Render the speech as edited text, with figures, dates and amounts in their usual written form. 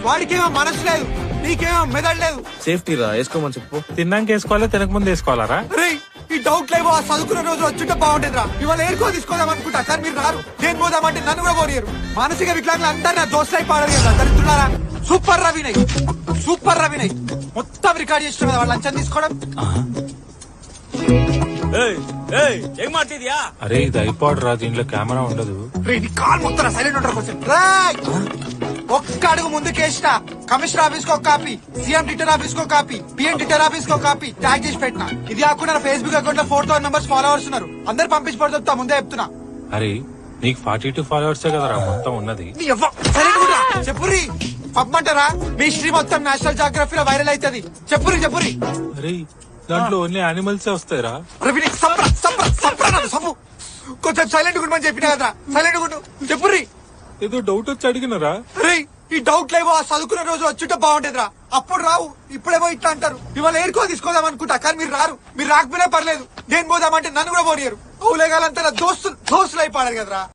వాడికేమో మనసు లేదు, నీకేమో మెదడు లేదు. సేఫ్టీ రా, వేసుకోమని చెప్పు. తిన్నాక వేసుకోవాలా తినక ముందు వేసుకోవాలరా? రే ఈ డౌట్ లేవో ఆ చదువుకున్న రోజు వచ్చుంటే బాగుంటేదిరా. ఇవాళ ఏడుకో తీసుకోదాం అనుకుంటా కానీ మీరు రారు. నేను పోదామంటే నన్ను కూడా పోనీయరు. మానసిక వికలాంగులు అందరు నా దోస్తులై పాడరు కదా దరిద్రులారా. సూపర్ రా వినయ్, సూపర్ రా వినయ్. మొత్తం రికార్డ్ చేసిన కదా వాళ్ళు లంచం తీసుకోవడం. ఏం మాట్లాడియా? అరే ఇది ఐపాడ్ రా, దీంట్లో కెమెరా ఉండదు. రే నీ కాల్ మొత్తం సైలెంట్ ఉంటారు కొంచెం. ఒక్క అడుగు ముందుకేసిన కమిషనర్ ఆఫీస్ కో కాపీ, సీఎం ట్విట్టర్ ఆఫీస్ కో కాపీ, పిఎం ట్విట్టర్ ఆఫీస్ కో కాపీ ట్యాగ్ చేసి పెట్టినా. ఇది కాకుండా నా ఫేస్బుక్ అకౌంట్ లో 4,000 మెంబర్స్ ఫాలోవర్స్ ఉన్నారు. అందరు పంపించి పడుతుంటా ముందే చెప్తున్నా. అరే నీకు 42 ఫాలోవర్స్ కదరా మొత్తం ఉన్నది. చెప్పురి పంపమంటారా? మీ హిస్టరీ మొత్తం నేషనల్ జాగ్రఫీలో వైరల్ అవుతుంది. చెప్పురి చెప్పురి. అరే దాంట్లో ఓన్లీ యానిమల్స్ వస్తాయిరా. కొంచెం సైలెంట్ గుండమని చెప్పినా కదరా. సైలెంట్ గుండు చెప్పురి. ఏదో డౌట్ వచ్చి అడిగినరా? రే ఈ డౌట్ లేవో ఆ చదువుకున్న రోజు వచ్చుంటే బాగుంటేదిరా. అప్పుడు రావు, ఇప్పుడేమో ఇట్లా అంటారు. ఇవాళ ఏడుకో తీసుకోదాం అనుకుంటా కానీ మీరు రారు. మీరు రాకపోయినా పర్లేదు, నేను పోదామంటే నన్ను కూడా పోనీయరు. అవులేగాలంతా దోస్తులు అయిపోయారు కదరా.